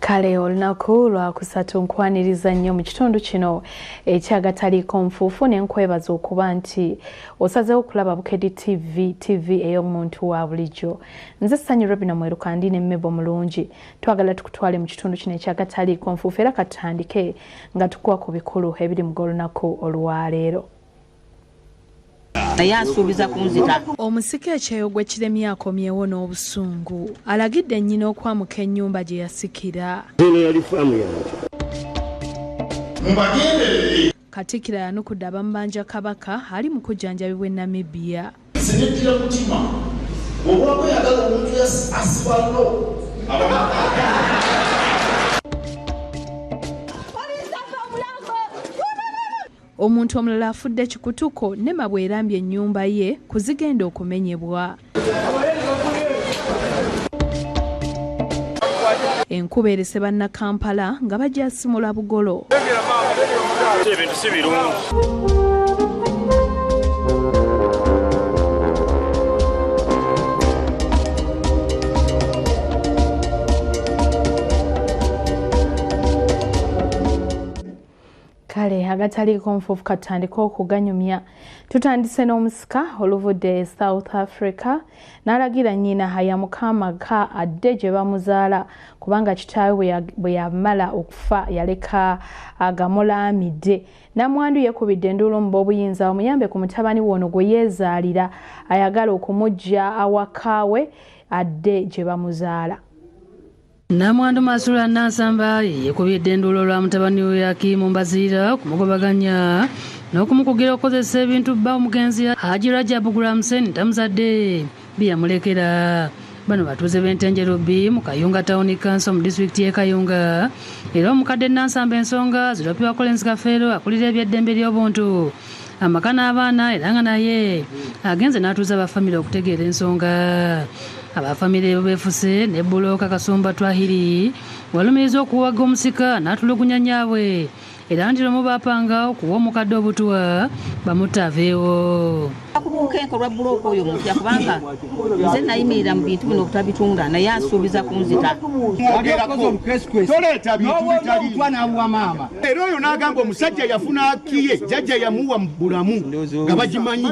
Kale olunaku lwakusatu nkwaniriza nnyo mu kitundu kino ekyagataliiko nfuufu ne nkwebaza okuba nti osazeewo okulaba Bukedde TV ey'omuntu wa bulijjo. Nze Ssanyu Robina Mweruka ndi ne Mmebo Mulungi. Twagala tukutwale mu kitundu kino ekyagataliiko nfuufu era katutandike nga tukuwa ku bikulu ebiri mu olunaku olwaleero. Omusika ekyeyo gwe Kiremye akomyewo n'obusungu alagidde nnyina okwamuka ennyumba gye yasikira. Katikkiro yanukudde abamubanja Kabaka ali mu kujjanjabibwa e Namibia. Omuntu omulala afudde kikutuko ne mabwerambye ennyumba ye kuzigenda okumenyebwa. Enkuba erese banna Kampala nga bajja simula bugolo. Kale agataliiko nfuufu katandika okuganyumya. Tutandise n'omusika oluvudde South Africa n'alagira nnyina ayamuka amaka adde gye bamuzaala kubanga kitaawe bwe yamala okufa yaleka agamulaamidde. Namwandu yeekubidde enduulu mu b'obuyinza omuyambe ku mutabani wono gwe yeezaalira ayagala okumujja awakaawe adde gye bamuzaala. Namwandu Masula Nansamba yeekubidde enduulu lwa mutabani we Hakimu Mbazira kumugobaganya n'okumukugira okukozesa ebintu bba omugenzi Haji Rajabu Gulamsen tamuzadde byamulekera. Bano batuuze b'Entenjeru B mu Kayunga Town Council mu disitulikiti y'e Kayunga era omukadde Nansamba ensonga zirapibwa Collins Kafeero akulira eby'eddembe ly'obuntu amaka n'abaana era nga naye agenze n'atuuza abafamire okutegeera ensonga. Abafamire beefuse ne Bulooka Kasumba Twahiri walumiriza okuwaga omusika n'atulugunya nyaabwe era nti lumu baapanga okuwa omukadde obutuwa bamutaveewo. Akubukenko lwa Bulooka oyo mutya kubanga nze nayimirira mu bintu bino obutabitunda naye asuubiza kunzita. Toleeta bintu bitali maama. Era oyo n'agamba omusajja yafuna akiye jjajja yamuwa mu bulamu nga bagimanyi.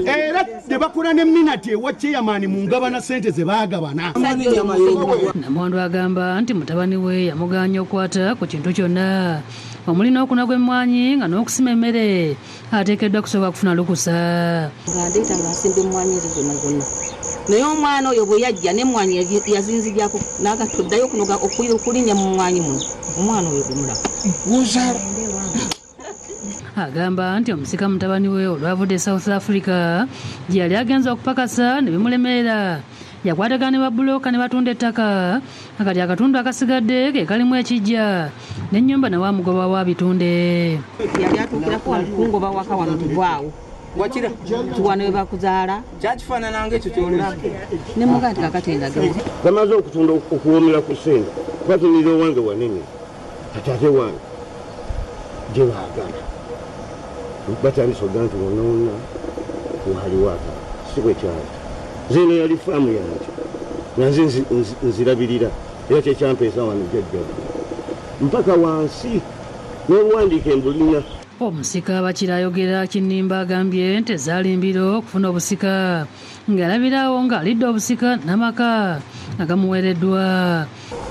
Era ne bakola ne minati ewa Chairman mu ngabana ssente ze baagabana. Namwandu agamba nti mutabani we yamugaanya okukwata ku kintu kyonna omuli n'okunagwa emmwanyi nga n'okusima emmere ateekeddwa kusooka kufuna lukusa. Ngandeeta ng'asimba emmwanyi ezo zonna zonna naye omwana oyo bwe yajja n'emmwanyi yazinziryako n'agatoddayo okunoga okulinnya mu mmwanyi muno omwana oyo gumulaba. Agamba nti omusika mutabani we olwavudde South Africa gye yali agenza okupakasa ne bimulemerera yakwatagana ne Babulooka ne batunda ettaka akati akatundu akasigadde ke kalimu ekijja n'ennyumba nawe amugoba wa bitunde. Yali atuukirako kungoba waka wano tuvaawo wakira tuwana we bakuzaala kyakifaanana ng'ekyo kyolaba ne muga nti kakati endagala Bamaze okutunda okuwoomera ku ssente batunira owange wanene kati ate wange gye baagala batandise ogga nti wonna wonna waliwo aka si bwe kyali. Zino yali faamu yange nanze nzirabirira era kyekyampeesa wano jjajjabu mpaka wansi n'oluwandiika embulina. Omusika Bakira ayogera Kinimba agambye nti ezaalimbiro okufuna obusika ng'alabirawo ng'alidde obusika n'amaka agamuweereddwa.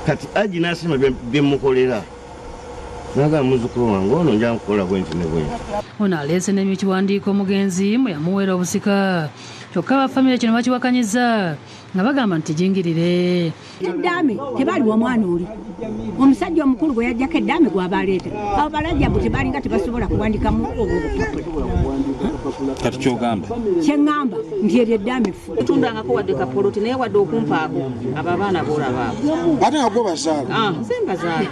Kati Haji n'asima byemukolera naga muzukulu wange ono nja nkukola bwenti ne bwenti. Ono aleese n'ekiwandiiko omugenzi mwe yamuweera obusika kyokka abafamire kino bakiwakanyiza nga bagamba nti jingirire. Eddaame tebaliwo omwana oli omusajja omukulu bwe yajjako eddaame gw'abaleeta abo balajjabu tebalinga tebasobola kuwandikamu obupapula. Kati kyogamba Kyeŋŋamba nti eryo eddaame ffu tundangako wadde kapoloti naye wadde okumpaako abo abaana boolabaabo Ate nga gwe bazaala. Nze mbazaala.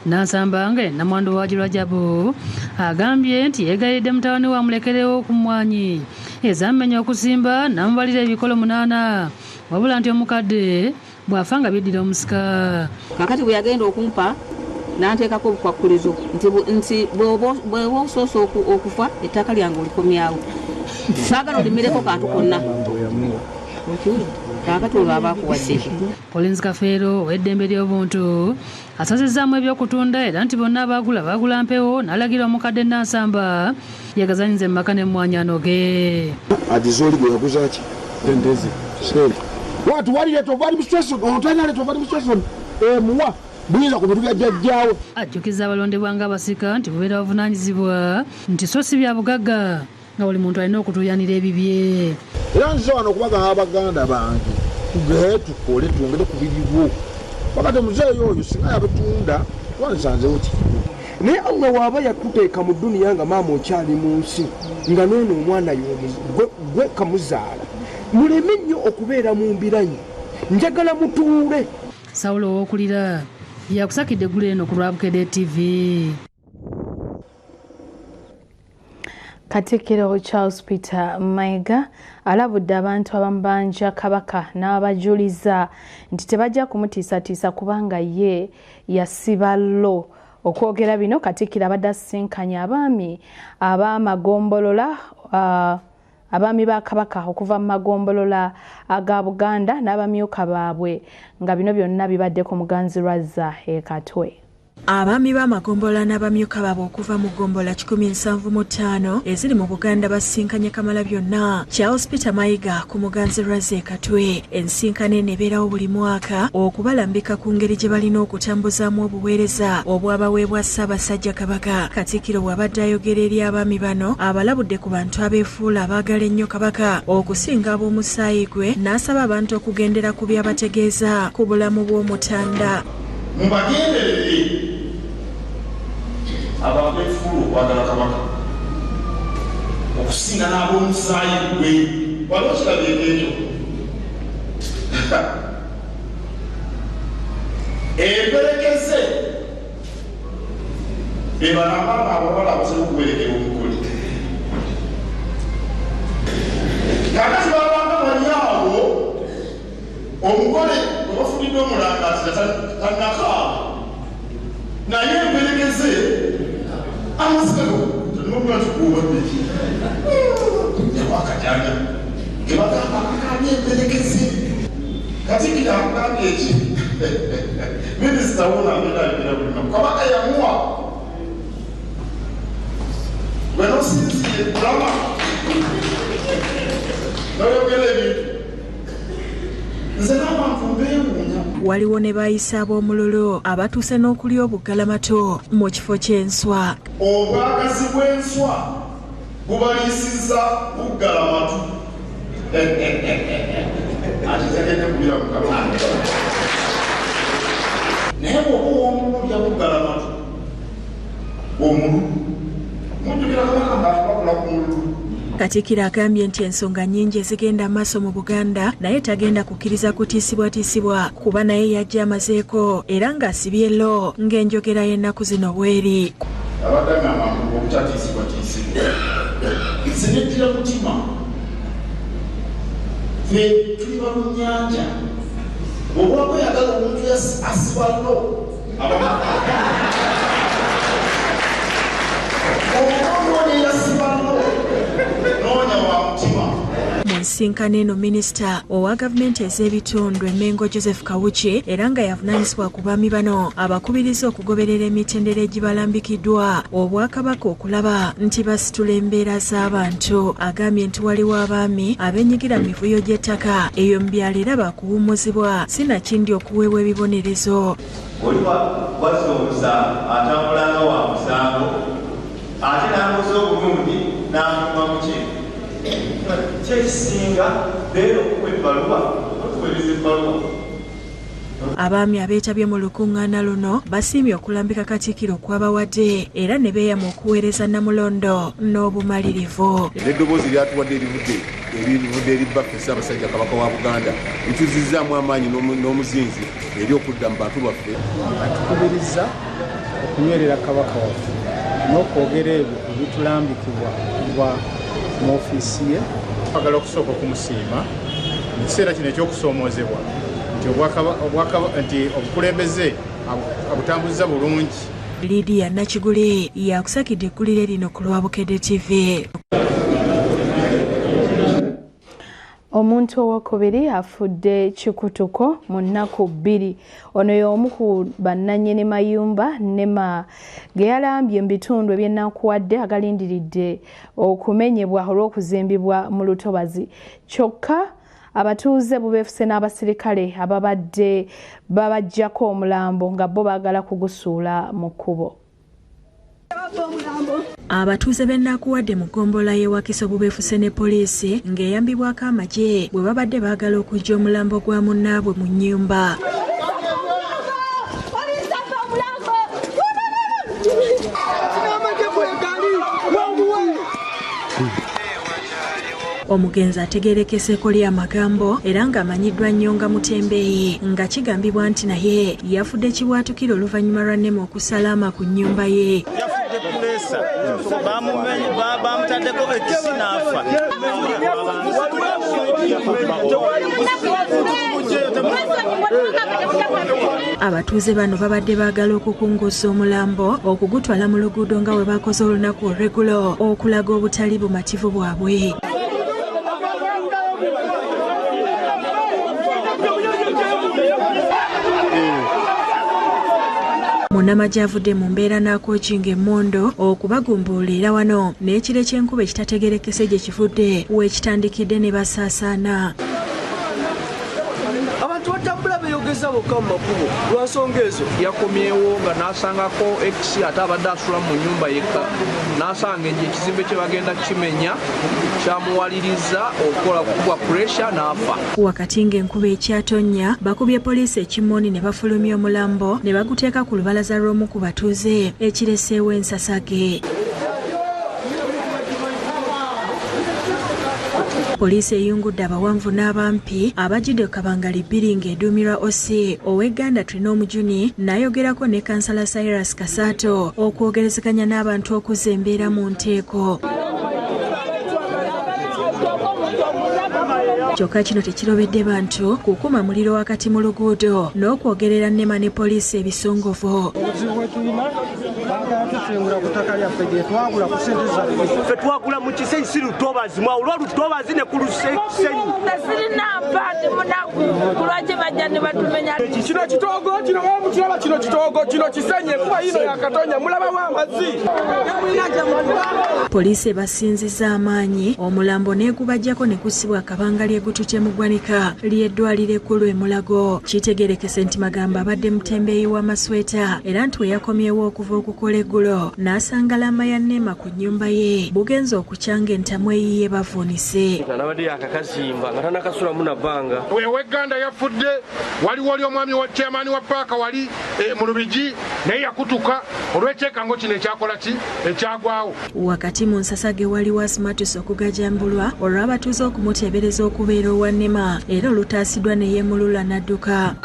Nansamba nga Namwandu wa Rajabu agambye nti yeegayidde mutabani we amulekerewo ku mmwanyi ezamenya okusimba n'amubalira ebikolo 8 wabula nti omukadde bw'afa nga byeddira omusika. Kakati bwe yagenda okumpa n'anteekako obukwakulizo nti bw'oba osoosa okufa ettaka lyange olikomyawo saagala olimireko kantu konna. kaakati olwo abakuwadde ki. Collins Kafeero ow'eddembe ly'obuntu asazizaamu ebyokutunda era nti bonna bagula mpewo n'alagira omukadde Nansamba yagazanyiza emmaka n'emmwanyi anoge. Adizoli gwe yaguza ki? Endezi. Sente. Watu wali leto vali mstation, ontanya leto vali mstation. Muwa buyinza ku bintu bya jjajjaawe. Ajjukiza abalondebwa ng'abasika nti bubeera bavunaanyizibwa nti so si bya bugagga nga buli muntu alina okutuuyanira ebibye. Era nziza wano okubaga abaganda bange tugee tukole twongere ku biriwo. Wakati muzeeyi oyo singa yabitunda twansanzewo ki. Naye Allah waaba yakuteeka mu dduniya nga maama okyali mu nsi nga noono omwana gwe kamuzaala muleme nnyo okubeera mu mbiranyi njagala mutuule. Sawulo ow'okulira yakusakidde eggulu eno ku Lwabukedde TV. Katikkiro Charles Peter Mayiga alabudde abantu abamubanja Kabaka n'abajuliza nti tebajja kumutiisatiisa kubanga ye yasiba lo. Okwogera bino Katikkiro abadde asisinkanye abaami ab'amagombolola abaami ba Kabaka okuva mu magombolola aga Buganda n'abamyuka baabwe nga bino byonna bibadde ku Muganzirwazza e Katwe. Abaami b'amagombolola n'abamyuka baabwe okuva mu gombola 175 eziri mu Buganda basisinkanye Kamalabyonna Charles Peter Mayiga ku Muganzirwazza e Katwe. Ensinkano eno ebeerawo buli mwaka okubalambika ku ngeri gye balina okutambuzaamu obuweereza obwabaweebwa Ssaabasajja Kabaka. Katikkiro bw'abadde ayogera eri abaami bano abalabudde ku bantu abeefuula abaagala ennyo Kabaka okusinga ab'omusaayi gwe n'asaba abantu okugendera ku byabategeeza ku bulamu bw'Omutanda. Mubagenderere ababeefulu okwagala Kabaka okusinga n'ab'omusaayi gwe wali okirabyeeko ekyo. Emperekeze be bano abaana abawala abasobola okuwerekera omugole. Kakati babanga bali awo omugole bwe bafulidde omulangazi tannakaaba naye emperekeze amasiro tenomulatikuubadde yawakajanja gebagamba akakabya emperekeze. Katikkiro akugambye eki minisita wonameraagera bulinaku Kabaka yamuwa gwe nosinziire kulaba noyogera ebintu nze n'abantu mbeewuunya. Waliwo ne bayisa ab'omululu abatuuse n'okulya obuggalamato mu kifo ky'enswa. Obwagazi bw'enswa bubaliisizza buggalamatu. Ati tegedde kulira mu Kabaka. Naye bw'oba ow'omululya buggalamatu omululu mujjukira Kabaka ng'atubakula ku mululu. Katikkiro agambye nti ensonga nnyingi ezigenda amaaso mu Buganda naye tagenda kukkiriza kutiisibwatiisibwa kuba naye yajja amazeeko era ng'asibye lo ng'enjogera y'ennaku zino bw'eri. Abadde ng'amangu obutatiisibwatiisibwa nze neddira mutima ffe tuli balunnyanja bw'oba kweyagala omuntu asiba lo omuntu yasiba lo noonya wa mutima. Mu nsinkano eno minisita owa gavumenti ez'ebitundu Emmengo Joseph Kawuki era nga yavunaanyizibwa ku baami bano abakubiriza okugoberera emitendera egibalambikiddwa Obwakabaka okulaba nti basitula embeera z'abantu. Agambye nti waliwo abaami abeenyigira mu mivuyo gy'ettaka eyo mu byalo era bakuwummuzibwa sinakindi okuweebwa ebibonerezo. Oliwa wazza omusango atambula nga wa musango ate n'amuza obulungi n'afuluma mu ki kyekisinga beera okuwa ebbaluwa okuweereza ebbaluwa. Abaami abeetabye mu lukuŋŋaana luno basiimye okulambika Katikkiro kw'abawadde era ne beeyama okuweereza Namulondo n'obumalirivu. N'eddoboozi lyatuwadde erivudde eri bbaffe Ssaabasajja Kabaka wa Buganda lituzizaamu amaanyi n'omuzinzi eri okudda mu bantu baffe. Atukubiriza okunywerera Kabaka waffe n'okwogera ebyo ebitulambikibwa kuva mu ofiisi ye. Twagala okusooka okumusiima mu kiseera kino eky'okusoomoozebwa nti obukulembeze abutambuza bulungi. Lydia Nakigule yakusakidde eggulire lino ku Lwabukedde TV. Omuntu owokubiri afudde kikutuko mu nnaku 2. Ono y'omu ku bannannyini mayumba NEMA ge yalambye mu bitundu eby'ennakuwadde agalindiridde okumenyebwa olw'okuzimbibwa mu lutobazi. Kyokka abatuuze bubeefuse n'abasirikale ababadde babajjako omulambo nga bo baagala kugusuula mu kkubo. Abatuuze b'ennakuwadde mu ggombolola y'e Wakiso bubeefuse ne poliisi ng'eyambibwako amagye bwe babadde baagala okuggya omulambo gwa munnaabwe mu nnyumba. Omugenzi ategeerekeseeko ly'amagambo era ng'amanyiddwa nnyo nga Mutembeeyi nga kigambibwa nti naye yafudde kibwatukira oluvannyuma lwa NEMA okusalaama ku nnyumba ye. Bamutaddeko ekisi n'afa. Abatuuze bano babadde baagala okukunguza omulambo okugutwala mu luguudo nga bwe bakoze olunaku olw'eggulo okulaga obutali bumativu bwabwe. Munnamagye avudde mu mbeera n'akokinga emmondo okubagumbuulira wano n'ekire ky'enkuba ekitategerekese gye kivudde weekitandikidde ne basaasaana. Abantu batambula beeyogeza bokka mu makubo lwa nsonga ezo. Yakomyewo nga n'asangako X ate abadde asula mu nnyumba yekka n'asanga ekizimbe kye bagenda kimenya kyamuwaliriza okukola kukubwa puresha n'afa. Wakati ng'enkuba ekyatonnya bakubye poliisi ekimoni ne bafulumya omulambo ne baguteeka ku lubalaza lw'omu ku batuuze ekireseewo ensasage. Poliisi eyungudde abawanvu n'abampi abajjidde ku Kabangali 2 ng'eduumirwa OC ow'Egganda Trina Omujuni n'ayogerako ne Kansala Cyrus Kasaato okwogerezeganya n'abantu okuzza embeera mu nteeko. Kyokka kino tekirobedde bantu kukuma muliro wakati mu luguudo n'okwogerera NEMA ne poliisi ebisongovu. Obuzibu bwe tulina baakatufengula ku ttaka lyaffe gye twagula ku ssente zaffe. Ffe twagula mu kisenyi si lutobazi mwawulwa lutobazi ne ku lusenyi. Sirina mpande munaku kulwaki bajja ne batumenya. Kino kitoogo kino mukiraba kino kitoogo kino kisenyi enkuba yino yakatonya mulabawo amazzi. Poliisi basinziza amaanyi omulambo n'egubajjako ne kusibwa Kabangali egutute mu ggwanika ly'eddwaliro ekkulu e Mulago. Kitegeerekese nti Magamba abadde Mutembeeyi w'amasweta era nti we yakomyewo okuva okukola eggulo n'asanga lama ya NEMA ku nnyumba ye bugenza okukyanga entamu eyiye bavuunise. Nabadde yakakazimba nga tanakasulamu na bbanga. Ow'Egganda yafudde waliwo oli omwami wa chairman wa paaka wali mu Lubigi naye yakutuka olw'ekyekango kino ekyakola ki ekyagwawo. Wakati mu nsasage waliwo Asmatus okugajambulwa olw'abatuuze okumuteebereza okubeera owa NEMA era olutaasiddwa ne yeemulula n'adduka.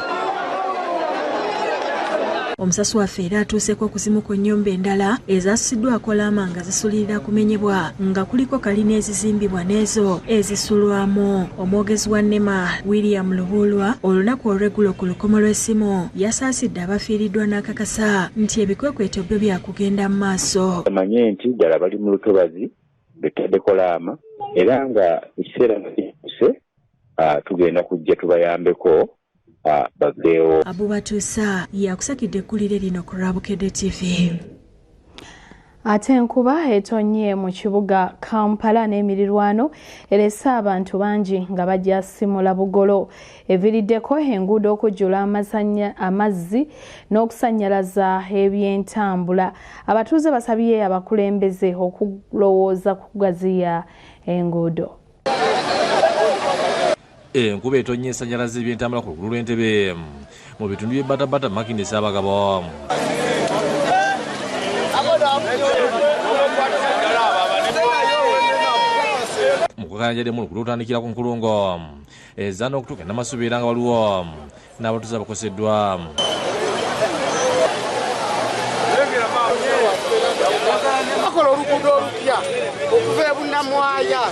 Omusasi waffe era atuuseko okuzimu ku nnyumba endala ezasusiddwako laama nga zisulirira kumenyebwa nga kuliko kalina ezizimbibwa n'ezo ezisulwamu. Omwogezi wa NEMA William Lubulwa olunaku olw'eggulo ku lukomo lw'essimu yasaasidde abafiiriddwa n'akakasa nti ebikwekweto byo byakugenda mu maaso. Amanye nti ddala bali mu lutobazi betaddeko laama era nga ekiseera nga kikuse tugenda kujja tubayambeko baveewo. Abubatuusa yakusakidde eggulire lino ku Rwabukedde TV. Ate enkuba etonnye mu kibuga Kampala n'emirirwano erese abantu bangi nga bajja simula bugolo eviiriddeko enguudo okujjula amazzi n'okusannyalaza eby'entambula. Abatuuze basabye abakulembeze okulowooza ku kugaziya enguudo. Enkuba etonnye esannyalaza eby'entambula ku luguudo lw'Entebbe mu bitundu by'Ebbatabata Makindye Ssaabagabo. Mu kukanyajaddemu oluguudo lutandikira ku Nkulungo ezza n'okutuuka e Namasubi era nga waliwo n'abatuuze abakoseddwa. Bakola oluguudo olupya okuva e Bunnamwaya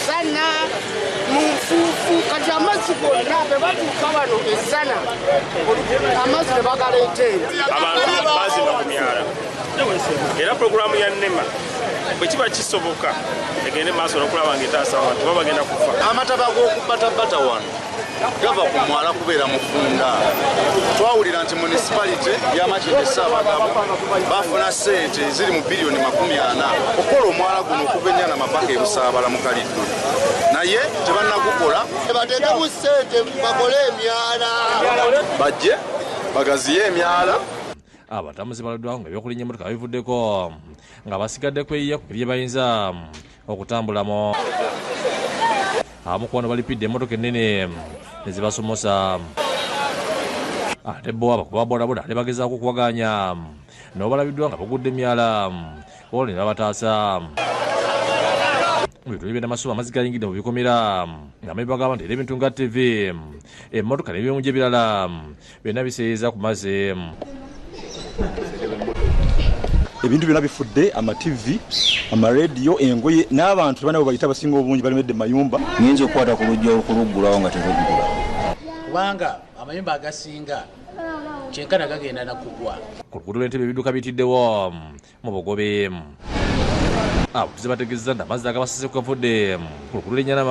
sana mu nfuufu kati amazzi gonna be batuuka wano esana amazzi ne bagaleeteera abantu bazina ku myala era puroguramu ya NEMA bwe kiba kisoboka egende maaso n'okulaba ng'etaasa abantu baba bagenda kufa. Amataba g'okubatabata wano gava ku mwala kubeera mufunda. Twawulira nti municipality y'Amakindye Ssaabagabo bafuna ssente ziri mu biliyoni 40 okukola omwala guno okuva Ennyana mapaka e Busaabala mu Kaliddwe, naye tebannagukola. Bateekemu ssente bakole emyala, bajje bagaziye emyala. Abatambuze baladdwawo nga ebyokulinnya emmotoka bivuddeko nga basigadde kweyiya ku bye bayinza okutambulamu. Abamu ku bano balipidde emmotoka ennene ezibasomosa, ate bo abakuba bodaboda ate bagezaako okuwaganya nabo balabiddwa nga bagudde emyala olwo ne babataasa. Mu bitundu by'Enamasuba amazzi gayingidde mu bikomera nga amabibwa g'abantu era ebintu nga TV, emmotoka n'ebyomujja ebirala byonna biseeyeeza ku mazzi. Ebintu byonna bifudde, ama-TV, ama-radio, engoye, n'abantu bana bayita abasinga obungi balemedde mayumba. Ngenza okukwata ku lujja okuluggulawo nga teruggula kubanga amayumba agasinga kyenkana gagenda nakugwa. Ku luguudo lw'Entebbe ebidduka bitiddewo mu Bugobe. Abavuzi bategeezezza nti amazzi agabasise ku kavudde ku luguudo lw'Ennyana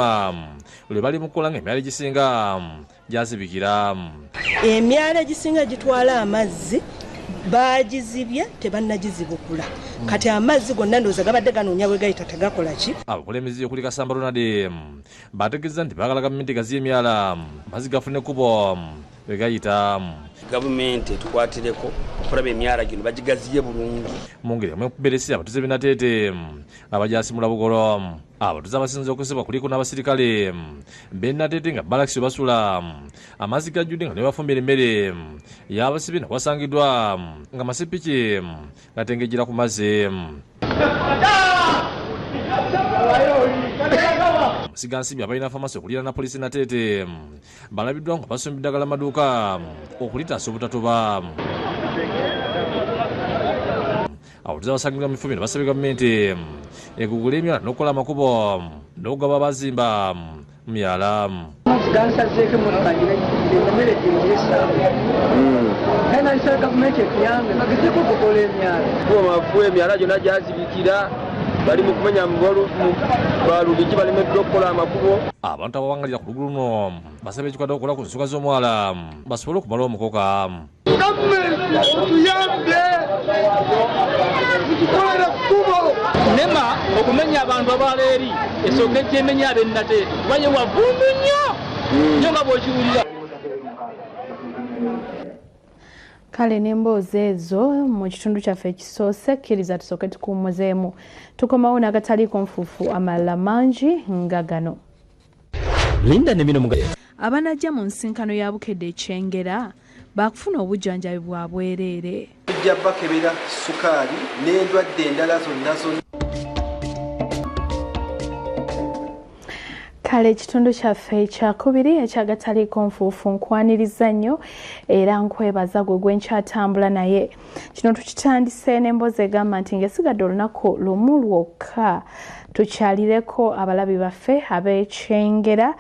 lwe bali mu kukola ng'emyala egisinga gyazibikira. Emyala egisinga gitwala amazzi bagizibye tebannagizibukula, kati amazzi gonna ndowooza gabadde ganoonya bwe gayita tegakola ki. Abakulembeze okuli Kasamba Ronald bategeeza nti baagala gavumenti gaziya emyala amazzi gafune ekkubo bwe gayita. Gavumenti etukwatireko okulaba emyala gino bagigaziye bulungi. Mu ngeri emu ekuberesi abatuuze b'e Nateete abajasimula Bugolo. Abatuuze abasinze okwesebwa kuliko n'abasirikale b'e Nateete nga balakisi basula amazzi gajjudde nga ne bafumbira emmere y'abasibe na kwasangiddwa nga masipiki gatengejjera ku mazzi. Musigansimbi abalina famasi okulira na poliisi Nateete balabiddwa nga basomba eddagala amaduuka okulitaasa obutatoba. Abatuuze abasangibwa mu bifo bino basabye gavumenti egugula emyala n'okukola amakubo n'okugaba abazimba mu myala. Gansazeeko emmotoka eremeredde ngyesaamu naye nalisaba gavumenti etuyambe bagezeeko okukola emyala. Mafu emyala gyonna gyazibikira bali mu kumenya balubiki balemeddwa okukola amakubo. Abantu abawangalira ku luguudo luno basabye ekikwata okukola ku nsonga z'omwala basobole okumala omukoka. Gavumenti otuyambe tukolere kkubo. Nema okumenya abantu abaleeri esooka egyemenya ab'e Nateete baye wavundu nnyo nnyo nga bw'okiwulira. Kale n'emboozi ezo mu kitundu kyaffe ekisoose kkiriza tusooke tukuumuzeemu tukomawo n'agataliiko nfuufu amalala mangi nga gano. Linda ne bino abanajja mu nsinkano ya Bukedde Kyengera baakufuna obujjanjabi bwa bwereere. Tujja bakebera sukaali n'endwadde endala zonna. Kale ekitundu kyaffe ekyakubiri ekyagataliiko nfuufu nkwaniriza nnyo era nkwebaza gwe gwenkyatambula naye. Kino tukitandise n'emboozi egamba nti ng'esigadde olunaku lumu lwokka tukyalireko abalabi baffe ab'Ekyengera.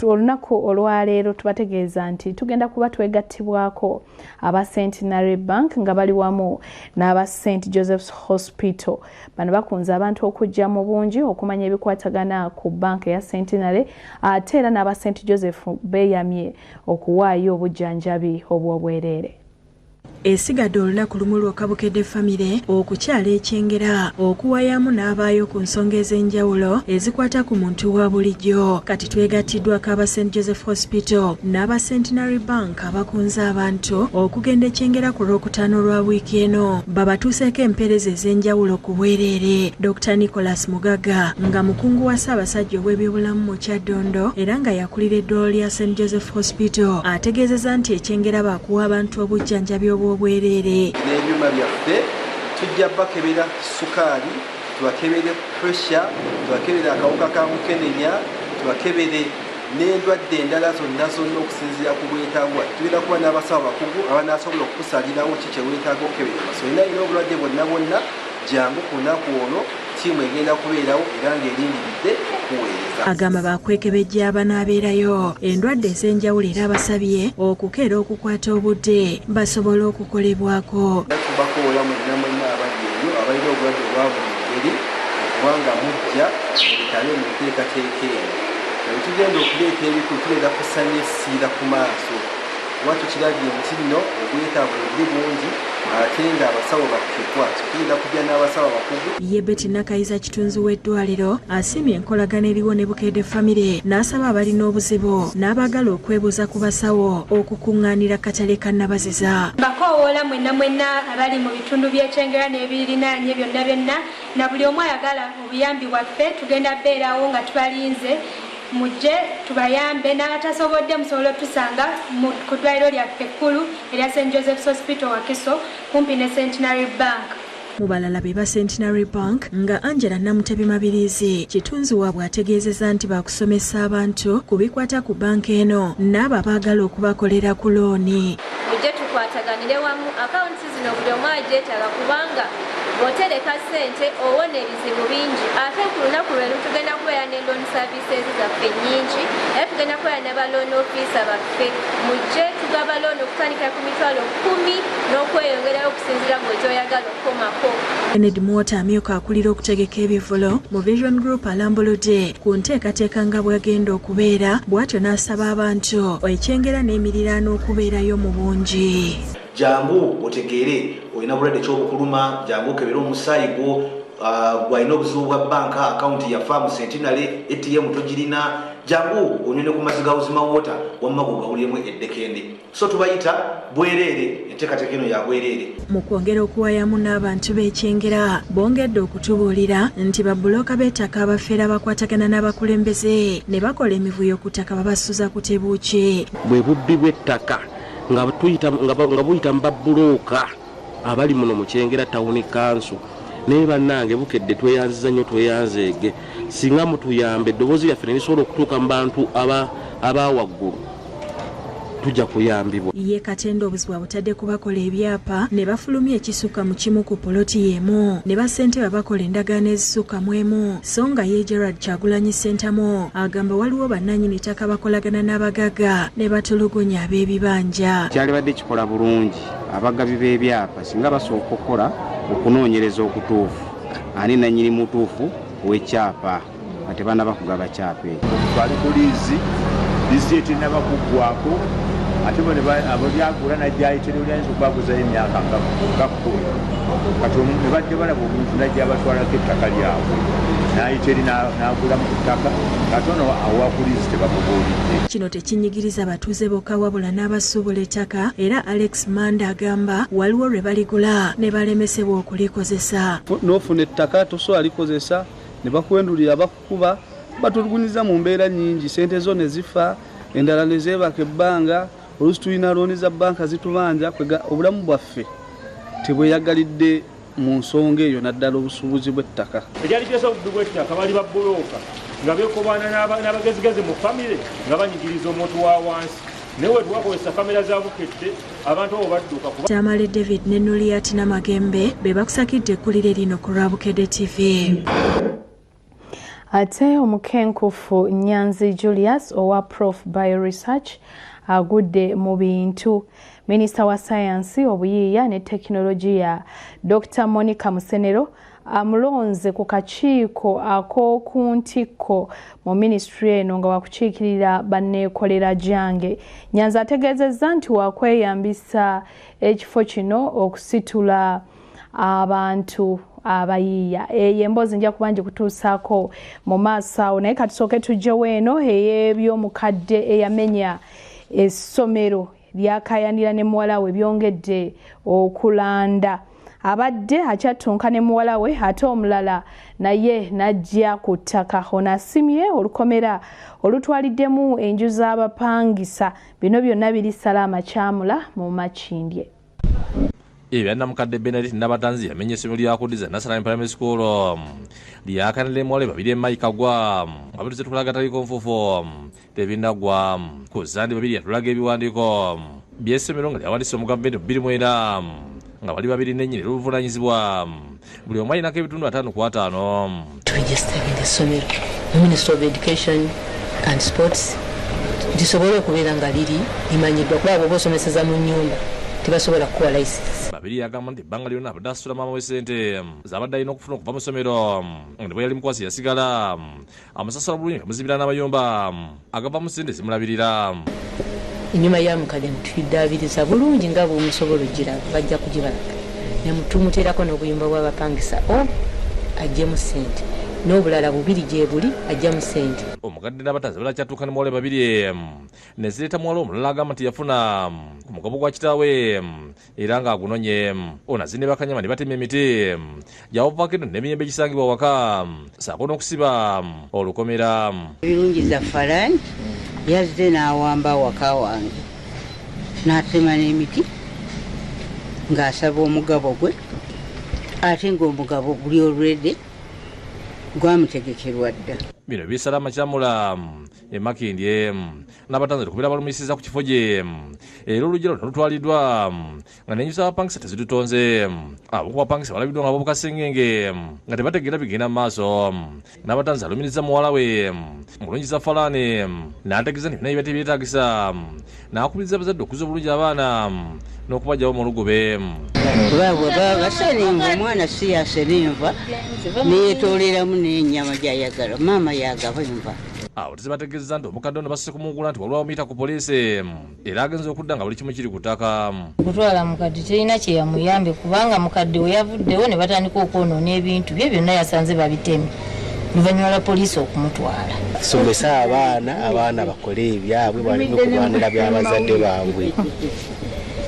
Olunaku olwaleero tubategeeza nti tugenda kuba twegattibwako aba Centenary Bank nga bali wamu n'aba St. Joseph's Hospital. Bano bakunze abantu okujja mu bungi okumanya ebikwatagana ku banka ya Centenary ate era n'aba St. Joseph beeyamye okuwaayo obujjanjabi obw'obwereere. Esigadde olunaku lumu lwokka Bukedde famire okukyala Ekyengera okuwayamu n'abaayo ku nsonga ez'enjawulo ezikwata ku muntu wa bulijjo. Kati twegattiddwako aba St. Joseph Hospital n'aba Centenary Bank abakunze abantu okugenda Ekyengera ku Lwokutaano lwa wiiki eno. Babatuuseeko empeereza ez'enjawulo ku bwereere. Dr. Nicholas Mugaga nga mukungu wa Ssaabasajja ow'ebyobulamu mu Kyaddondo era nga yakulira eddwaliro lya St. Joseph Hospital ategeezezza nti Ekyengera baakuwa abantu obujjanjabi obw'obwereere. N'ebyuma byaffe tujja bakebera sukaali, tubakebere pressure, tubakebere akawuka ka mukenenya, tubakebere n'endwadde endala zonna okusinziira ku bwetaagwa. Tugenda kuba n'abasawo bakugu abanaasobola okukusalirawo ki kye weetaaga okukeberera. So olina obulwadde bwonna jangu ku lunaku olwo ttiimu egenda kubeerawo era ng'erindiridde okuweereza. Agamba bakwekebejja abanaabeerayo endwadde ez'enjawulo era abasabye okukeera okukwata obudde basobole okukolebwako. Tubakoola mwenna mwenna abadde eyo abalina obulwadde olwa buli ngeri kubanga mujja mubitale mu nteekateeka eno bwe tugenda okuleeta ebikulu tugenda kusanya essiira ku maaso kuba tukirabye nti nno obwetaavu buli bungi ate nga abasawo bakekwa tugenda kujja n'abasawo abakugu. Ye Betty Nakayiza kitunzi w'eddwaliro asiimye enkolagana eriwo ne Bukedde Family n'asaba abalina obuzibu n'abaagala okwebuuza ku basawo okukuŋŋaanira katale ka Nabaziza. Bakoowoola mwenna abali mu bitundu by'ekyengera n'ebirinaanye byonna na buli omu ayagala obuyambi bwaffe tugenda beerawo nga tubalinze mujje tubayambe n'atasobodde musobole otusanga ku ddwaliro lyaffe ekkulu erya St. Joseph's Hospital Wakiso kumpi ne Centenary Bank. Mu balala be ba Centenary Bank nga Angela Namutebi Mabirizi kitunzi waabwe ategeezezza nti bakusomesa abantu ku bikwata ku banka eno n'abo abaagala okubakolera ku looni. Mujje tukwataganire wamu akawunti zino buli omu agyetaaga kubanga bw'otereka ssente owona ebizibu bingi ate ku lunaku lwenu tugenda kubeera ne loan services zaffe nnyingi era tugenda kubeera ne ba loan officer baffe mujje tugaba loan okutandikira ku mitwalo 10 n'okweyongerayo okusinziira mu gyoyagala okukomako. Kennedy Mwota amyuka akulira okutegeka ebivulo mu Vision Group alambuludde ku nteekateeka nga bwagenda okubeera bw'atyo n'asaba abantu ekyengera n'emiriraano okubeerayo mu bungi. Jangu otegeere olina bulwadde ky'obukuluma jangu okebera omusaayi gwo gwalina obuzibu bwa banka akawunti yafa mu Centenary ATM togirina jangu onyone ku mazzi ga Uzima Water wamma gawuliremu eddekende so tubayita bwereere enteekateeka eno ya bwereere. Mu kwongera okuwayamu n'abantu b'ekyengera bongedde okutubuulira nti babbulooka b'ettaka abafeera bakwatagana n'abakulembeze ne bakola emivuyo ku ttaka babasuza ku tebuuki. Bwe bubbi bw'ettaka nga buyita mu babbulooka abali muno mu Kyengera Town Council naye bannange Bukedde tweyanziza nnyo tweyanzeege singa mutuyambe eddoboozi lyaffe ne lisobola okutuuka mu bantu abawaggulu tujja kuyambibwa. Ye Katende obuzibu butadde kubakola ebyapa ne bafulumya ekisukka mu kimu ku poloti y'emu ne basente babakola endagaano ezisukka mu emu so nga ye Gerard Kyagulanyi Sentamo agamba waliwo bannannyini ttaka bakolagana n'abagagga ne batulugunya ab'ebibanja. Kyalibadde kikola bulungi abagabi b'ebyapa singa basooka okukola okunoonyereza okutuufu ani nannyini mutuufu w'ekyapa ate bana bakugaba kyapa ekyo. Twali kuliizi disitulikiti n'abakuggwako ate abo byagula najjayitire olyanyiza okubaguzayo emyaka nga 10 kati ne bajja balaba omuntu najja abatwalako ettaka lyabwe nayiteri n'agula mu ttaka katono awakuliizi tebamubuulidde. Kino tekinyigiriza batuuze bokka wabula n'abasuubula ettaka era Alex Manda agamba waliwo lwe baligula ne balemesebwa okulikozesa. N'ofuna ettaka tosobola likozesa ne bakwendulira bakukuba batulugunyiza mu mbeera nnyingi sente zo ne zifa endala ne zeebaka ebbanga oluusi tulina looni za banka zitubanja obulamu bwaffe tebweyagalidde mu nsonga eyo naddala obusuubuzi bw'ettaka. Ekyali kyesa obuddu bw'ettaka bali babbulooka nga beekobaana n'abagezigezi mu famire nga banyigiriza omuntu wa wansi naye wetuwakozesa kamera za Bukedde abantu abo badduka. Tamale David ne Nuliat Namagembe be bakusakidde ekkulire lino ku lwa Bukedde TV. Ate omukenkufu Nyanzi Julius owa Prof Bioresearch agudde mu bintu. Minisita wa Sayansi, Obuyiiya ne Tekinologiya Dr. Monica Musenero amulonze ku kakiiko ak'oku ntikko mu minisitule eno nga wakukiikirira banneekolera gyange. Nyanzi ategeezezza nti wakweyambisa ekifo kino okusitula abantu abayiiya. Eyo emboozi nja kuba ngikutuusaako mu maaso awo naye katusooke tujjewo eno ey'ebyomukadde eyamenya essomero lyakayanira ne muwala we byongedde okulanda. Abadde akyattunka ne muwala we ate omulala naye najja ku ttaka. Ono asimye olukomera olutwaliddemu enju z'abapangisa. Bino byonna biri Salama Kyamula mu Makindye. Namukadde Benedict Nabatanzi yamenye essomero lya Kudiza National Primary School lyakanira muwala babiri Maikagwa abatu zetulaga taliko nfufu tebinagwa ku zandi babiri yatulaga ebiwandiiko by'essomero nga lyawandise mu gavumenti 2020 nga bali babiri n'ennyini luvunanyizibwa buli omu alinako ebitundu 5 ku 5. Turegisitaringa essomero mu Ministry of Education and Sports lisobole okubeera nga liri limanyiddwa kuba abo bosomeseza mu nnyumba tebasobola kukola license. Babiri yagamba nti ebbanga lyonna abadde asitula maama w'essente z'abadde alina okufuna okuva mu ssomero ne bwe yali mukwasi yasigala amusasula bulungi amuzibira n'amayumba agava mu ssente zimulabirira. Ennyuma ya mukadde mutuyiddaabiriza bulungi nga bw'omusobola ogira bajja kugibalaga ne mutumuteerako n'obuyumba bw'abapangisa ajjemu ssente n'obulala bubiri gye buli ajjamu ssente. Omugadde n'abatanzi balakyatuuka ne muwala babiri ne zireeta muwala omulala agamba nti yafuna ku mugabo gwa kitaawe era ng'agunonye. Ono azine bakanyama ne batema emiti gyawuvaako eno n'emiyembe egisangibwa waka saako n'okusiba olukomera. Ebirungi za Farani yazze n'awamba waka wange n'atema n'emiti ng'asaba omugabo gwe ate ng'omugabo guli olwedde gwamutegekerwa dda. Bino bisala amakyamula emakindye n'abatanzi okubeera balumisiza ku kifo gye era olugero nolutwaliddwa nga n'enju z'abapangisa tezidutonze. Abo ku bapangisa balabiddwa nga bobukasengenge nga tebategeera bigenda mu maaso. N'abatanzi alumiriza muwala we mulungi za Falaani n'ategeeza nti binayiba tebyetaagisa n'akubiriza abazadde okuza obulungi abaana n'okubajjawo mu lugube. Baba basenenva omwana si yasenenva neyetooleramu n'ennyama gy'ayagala maama yagaba enva. Awo tezibategeeza nti omukadde ono basse kumugula nti waliwo amuyita ku poliisi era agenza okudda nga buli kimu kiri ku ttaka. Okutwala mukadde terina kye yamuyambe kubanga mukadde we yavuddewo ne batandika okwonoona ebintu bye byonna yasanze babitemi luvannyuma lwa poliisi okumutwala. Somesa abaana bakole ebyabwe baleme okubaanira by'abazadde baabwe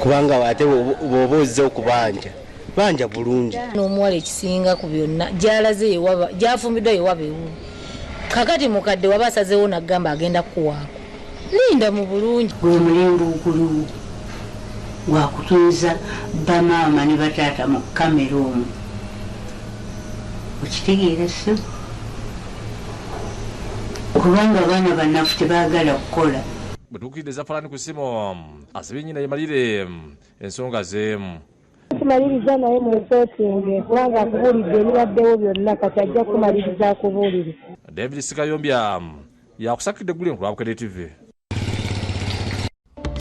kubanga ate bw'oba ozze okubanja banja bulungi. N'omuwala ekisinga ku byonna gy'alaze ewaba gy'afumbiddwa ewaba ewu kakati mukadde waba asazeewo n'agamba agenda kuwaako linda mu bulungi. Gwe mulingo ogulu gwakutunza bamaama ne bataata mu kamera omwo okitegeera so kubanga abaana bannafu tebaagala kukola. Bwetuukidde za Falaani ku ssimu asabye nnyina yemalire ensonga ze. Kumaliriza naye mwesootinge kubanga akubuulidde ebibaddewo byonna kati ajja kumaliriza akubuulire. David Sikayombya yakusakidde eggulu enkulu Bukedde TV.